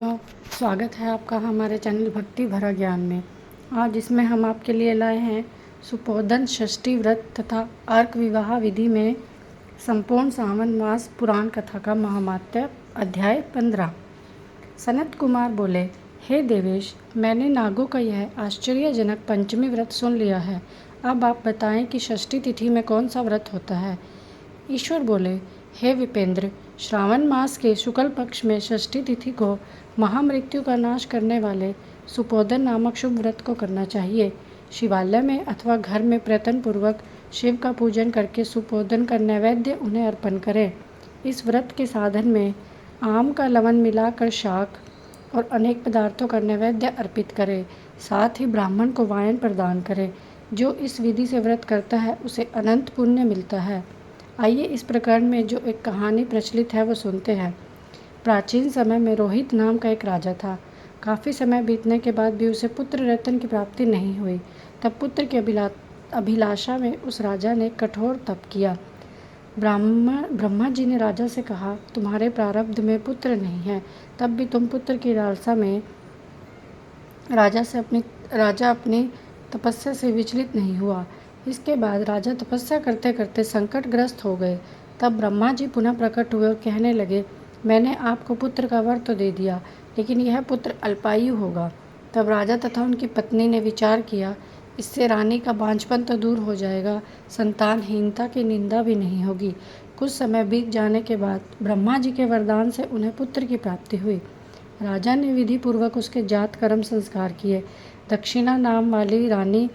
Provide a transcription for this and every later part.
तो स्वागत है आपका हमारे चैनल भक्ति भरा ज्ञान में। आज इसमें हम आपके लिए लाए हैं सुपोदन षष्ठी व्रत तथा अर्क विवाह विधि में संपूर्ण सावन मास पुराण कथा का महात्म्य। अध्याय 15। सनत कुमार बोले, हे देवेश, मैंने नागों का यह आश्चर्यजनक पंचमी व्रत सुन लिया है। अब आप बताएं कि षष्ठी तिथि में कौन सा व्रत होता है। ईश्वर बोले, हे विपेंद्र, श्रावण मास के शुक्ल पक्ष में षष्ठी तिथि को महामृत्यु का नाश करने वाले सुपोदन नामक शुभ व्रत को करना चाहिए। शिवालय में अथवा घर में प्रयत्न पूर्वक शिव का पूजन करके सुपोदन का नैवेद्य उन्हें अर्पण करें। इस व्रत के साधन में आम का लवण मिलाकर शाक और अनेक पदार्थों का नैवेद्य अर्पित करें। साथ ही ब्राह्मण को वायन प्रदान करें। जो इस विधि से व्रत करता है उसे अनंत पुण्य मिलता है। आइए इस प्रकरण में जो एक कहानी प्रचलित है वो सुनते हैं। प्राचीन समय में रोहित नाम का एक राजा था। काफ़ी समय बीतने के बाद भी उसे पुत्र रत्न की प्राप्ति नहीं हुई। तब पुत्र की अभिलाषा में उस राजा ने कठोर तप किया। ब्रह्मा जी ने राजा से कहा, तुम्हारे प्रारब्ध में पुत्र नहीं है, तब भी तुम पुत्र की लालसा में राजा अपनी तपस्या से विचलित नहीं हुआ। इसके बाद राजा तपस्या करते करते संकटग्रस्त हो गए। तब ब्रह्मा जी पुनः प्रकट हुए और कहने लगे, मैंने आपको पुत्र का वर तो दे दिया, लेकिन यह पुत्र अल्पायु होगा। तब राजा तथा उनकी पत्नी ने विचार किया, इससे रानी का बांझपन तो दूर हो जाएगा, संतानहीनता की निंदा भी नहीं होगी। कुछ समय बीत जाने के बाद ब्रह्मा जी के वरदान से उन्हें पुत्र की प्राप्ति हुई। राजा ने विधि पूर्वक उसके जात कर्म संस्कार किए। दक्षिणा नाम वाली रानी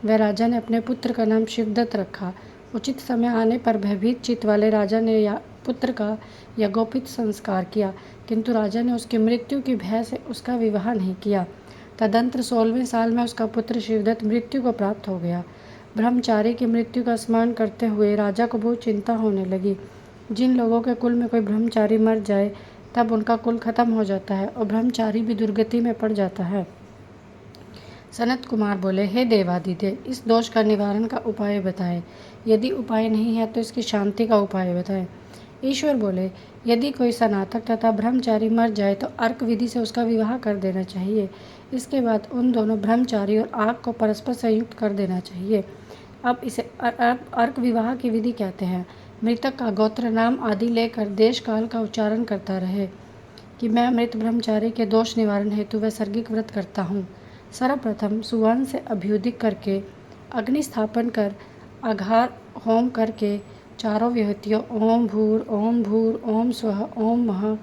व राजा ने अपने पुत्र का नाम शिवदत्त रखा। उचित समय आने पर भयभीत चित्त वाले राजा ने पुत्र का यज्ञोपित संस्कार किया, किंतु राजा ने उसकी मृत्यु की भय से उसका विवाह नहीं किया। तदंतर 16वें साल में उसका पुत्र शिवदत्त मृत्यु को प्राप्त हो गया। ब्रह्मचारी की मृत्यु का स्मरण करते हुए राजा को बहुत चिंता होने लगी। जिन लोगों के कुल में कोई ब्रह्मचारी मर जाए तब उनका कुल खत्म हो जाता है और ब्रह्मचारी भी दुर्गति में पड़ जाता है। सनत कुमार बोले, हे देवादिदेव, इस दोष का निवारण का उपाय बताएं। यदि उपाय नहीं है तो इसकी शांति का उपाय बताएं। ईश्वर बोले, यदि कोई स्नातक तथा ब्रह्मचारी मर जाए तो अर्क विधि से उसका विवाह कर देना चाहिए। इसके बाद उन दोनों ब्रह्मचारी और आग को परस्पर संयुक्त कर देना चाहिए। अब इसे अर्क विवाह की विधि कहते हैं। मृतक का गोत्र नाम आदि लेकर देश काल का उच्चारण करता रहे कि मैं मृत ब्रह्मचारी के दोष निवारण हेतु वैसर्गिक व्रत करता हूँ। सर्वप्रथम सुवर्ण से अभ्युदिक करके अग्नि स्थापन कर आघार होम करके चारों विभूतियों ओम भूर ओम स्वः ओम महा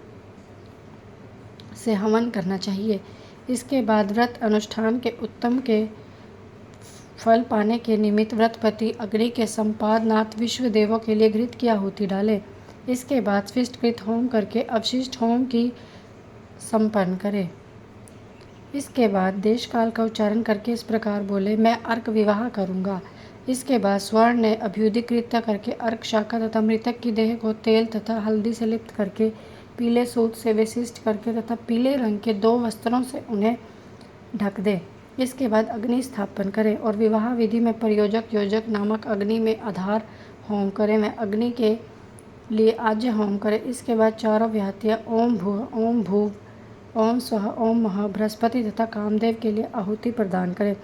से हवन करना चाहिए। इसके बाद व्रत अनुष्ठान के उत्तम के फल पाने के निमित्त व्रतपति अग्नि के संपादनाथ विश्व देवों के लिए घृत की आहुति डाले। इसके बाद स्विष्टकृत होम करके अवशिष्ट होम की संपन्न करे। इसके बाद देश काल का उच्चारण करके इस प्रकार बोले, मैं अर्क विवाह करूँगा। इसके बाद स्वर्ण ने अभ्युदिकृत करके अर्क शाखा तथा मृतक की देह को तेल तथा हल्दी से लिप्त करके पीले सूत से विशिष्ट करके तथा पीले रंग के 2 वस्त्रों से उन्हें ढक दे। इसके बाद अग्नि स्थापन करें और विवाह विधि में प्रयोजक योजक नामक अग्नि में आधार होम करें। मैं अग्नि के लिए आज्य होम करें। इसके बाद चारों व्याहतियाँ ओम भूव ओम स्वः ओम महा बृहस्पति तथा कामदेव के लिए आहुति प्रदान करें।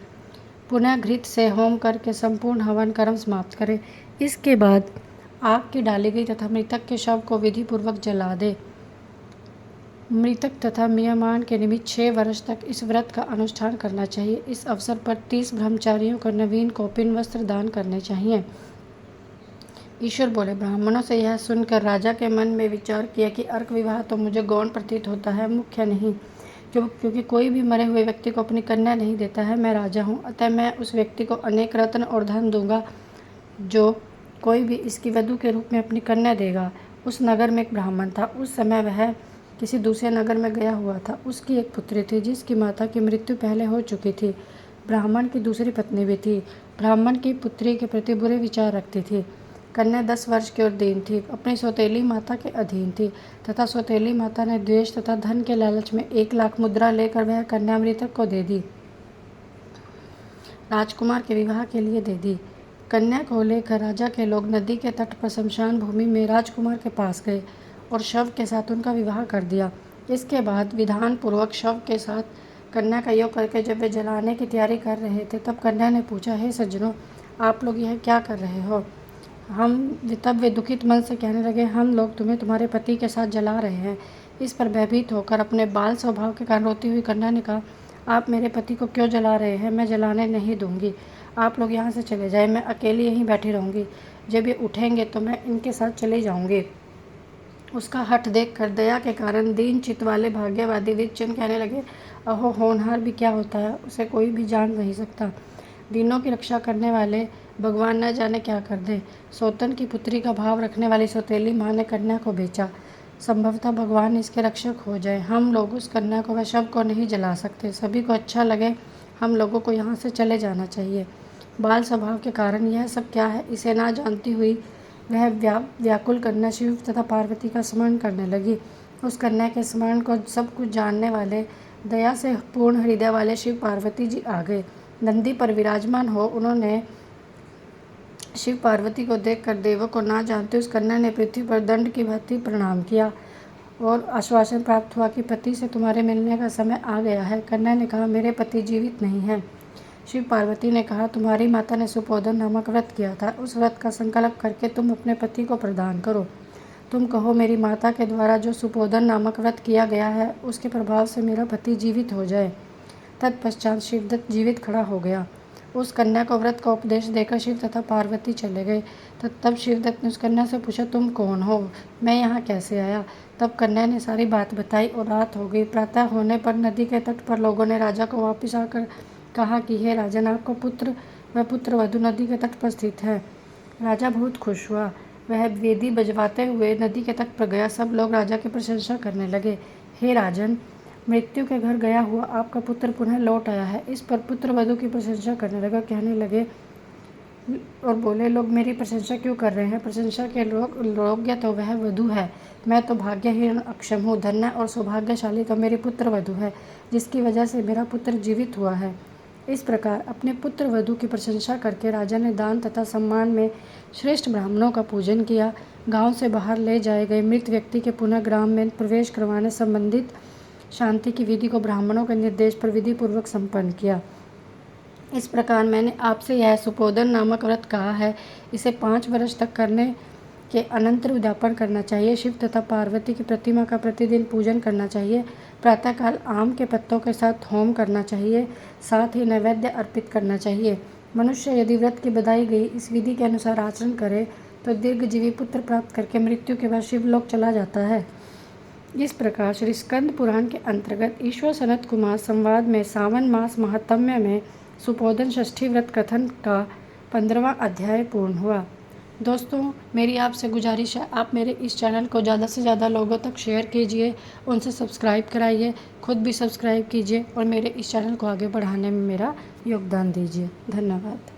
पुनः घृत से होम करके संपूर्ण हवन कर्म समाप्त करें। इसके बाद आग की डाली गई तथा मृतक के शव को विधि पूर्वक जला दे। मृतक तथा मियमान के निमित्त 6 वर्ष तक इस व्रत का अनुष्ठान करना चाहिए। इस अवसर पर 30 ब्रह्मचारियों को नवीन कौपिन वस्त्र दान करने चाहिए। ईश्वर बोले, ब्राह्मणों से यह सुनकर राजा के मन में विचार किया कि अर्क विवाह तो मुझे गौण प्रतीत होता है, मुख्य नहीं, क्योंकि कोई भी मरे हुए व्यक्ति को अपनी कन्या नहीं देता है। मैं राजा हूँ, अतः मैं उस व्यक्ति को अनेक रत्न और धन दूंगा जो कोई भी इसकी वधू के रूप में अपनी कन्या देगा। उस नगर में एक ब्राह्मण था। उस समय वह किसी दूसरे नगर में गया हुआ था। उसकी एक पुत्री थी जिसकी माता की मृत्यु पहले हो चुकी थी। ब्राह्मण की दूसरी पत्नी भी थी। ब्राह्मण की पुत्री के प्रति बुरे विचार रखती थी। कन्या 10 वर्ष की और दीन थी, अपनी सौतेली माता के अधीन थी तथा सौतेली माता ने द्वेष तथा धन के लालच में 1 लाख मुद्रा लेकर वह कन्या मृतक को दे दी, राजकुमार के विवाह के लिए दे दी। कन्या को लेकर राजा के लोग नदी के तट पर शमशान भूमि में राजकुमार के पास गए और शव के साथ उनका विवाह कर दिया। इसके बाद विधान पूर्वक शव के साथ कन्या का योग करके जब वे जलाने की तैयारी कर रहे थे तब कन्या ने पूछा, हे सज्जनों, आप लोग यह क्या कर रहे हो? तब वे दुखित मन से कहने लगे, हम लोग तुम्हें तुम्हारे पति के साथ जला रहे हैं। इस पर भयभीत होकर अपने बाल स्वभाव के कारण रोती हुई कन्या ने कहा, आप मेरे पति को क्यों जला रहे हैं? मैं जलाने नहीं दूंगी। आप लोग यहाँ से चले जाएं, मैं अकेली यहीं बैठी रहूँगी। जब ये उठेंगे तो मैं इनके साथ चली जाऊँगी। उसका हठ देखकर दया के कारण दीन चित्त वाले भाग्यवादी विचन कहने लगे, अहो, होनहार भी क्या होता है, उसे कोई भी जान नहीं सकता। दीनों की रक्षा करने वाले भगवान न जाने क्या कर दें। सौतन की पुत्री का भाव रखने वाली सौतेली माँ ने कन्या को बेचा। संभवतः भगवान इसके रक्षक हो जाए। हम लोग उस कन्या को व शव को नहीं जला सकते। सभी को अच्छा लगे, हम लोगों को यहाँ से चले जाना चाहिए। बाल स्वभाव के कारण यह सब क्या है, इसे ना जानती हुई वह व्याकुल कन्या शिव तथा पार्वती का स्मरण करने लगी। उस कन्या के स्मरण को सब कुछ जानने वाले दया से पूर्ण हृदय वाले शिव पार्वती जी आ गए। नंदी पर विराजमान हो उन्होंने शिव पार्वती को देखकर देवों को ना जानते उस कन्या ने पृथ्वी पर दंड की भांति प्रणाम किया और आश्वासन प्राप्त हुआ कि पति से तुम्हारे मिलने का समय आ गया है। कन्या ने कहा, मेरे पति जीवित नहीं हैं। शिव पार्वती ने कहा, तुम्हारी माता ने सुपोधन नामक व्रत किया था, उस व्रत का संकल्प करके तुम अपने पति को प्रदान करो। तुम कहो, मेरी माता के द्वारा जो सुपोधन नामक व्रत किया गया है उसके प्रभाव से मेरा पति जीवित हो जाए। तत्पश्चात शिवदत्त जीवित खड़ा हो गया। उस कन्या को व्रत का उपदेश देकर शिव तथा पार्वती चले गए। तब शिवदत्त ने उस कन्या से पूछा, तुम कौन हो? मैं यहाँ कैसे आया? तब कन्या ने सारी बात बताई और रात हो गई। प्रातः होने पर नदी के तट पर लोगों ने राजा को वापस आकर कहा कि हे राजन, आपको पुत्र व पुत्र वधू नदी के तट पर स्थित है। राजा बहुत खुश हुआ। वह वेदी बजवाते हुए नदी के तट पर गया। सब लोग राजा की प्रशंसा करने लगे। हे राजन, मृत्यु के घर गया हुआ आपका पुत्र पुनः लौट आया है। इस पर पुत्र वधू की प्रशंसा करने लगा। कहने लगे और बोले, लोग मेरी प्रशंसा क्यों कर रहे हैं? प्रशंसा के योग्य तो वह वधू है। मैं तो भाग्यहीन अक्षम हूँ। धन्य और सौभाग्यशाली तो मेरी पुत्र वधू है, जिसकी वजह से मेरा पुत्र जीवित हुआ है। इस प्रकार अपने पुत्र वधू की प्रशंसा करके राजा ने दान तथा सम्मान में श्रेष्ठ ब्राह्मणों का पूजन किया। गांव से बाहर ले जाए गए मृत व्यक्ति के पुनः ग्राम में प्रवेश करवाने संबंधित शांति की विधि को ब्राह्मणों के निर्देश पर विधि पूर्वक संपन्न किया। इस प्रकार मैंने आपसे यह सुपोधन नामक व्रत कहा है, इसे 5 वर्ष तक करने के अनंतर उद्यापन करना चाहिए। शिव तथा पार्वती की प्रतिमा का प्रतिदिन पूजन करना चाहिए। प्रातःकाल आम के पत्तों के साथ होम करना चाहिए। साथ ही नैवेद्य अर्पित करना चाहिए। मनुष्य यदि व्रत की बताई गई इस विधि के अनुसार आचरण करे तो दीर्घजीवी पुत्र प्राप्त करके मृत्यु के बाद शिवलोक चला जाता है। इस प्रकार श्री स्कंद पुराण के अंतर्गत ईश्वर सनत कुमार संवाद में सावन मास महात्म्य में सुपोधन षष्ठी व्रत कथन का 15वां अध्याय पूर्ण हुआ। दोस्तों, मेरी आपसे गुजारिश है, आप मेरे इस चैनल को ज़्यादा से ज़्यादा लोगों तक शेयर कीजिए, उनसे सब्सक्राइब कराइए, खुद भी सब्सक्राइब कीजिए और मेरे इस चैनल को आगे बढ़ाने में मेरा योगदान दीजिए। धन्यवाद।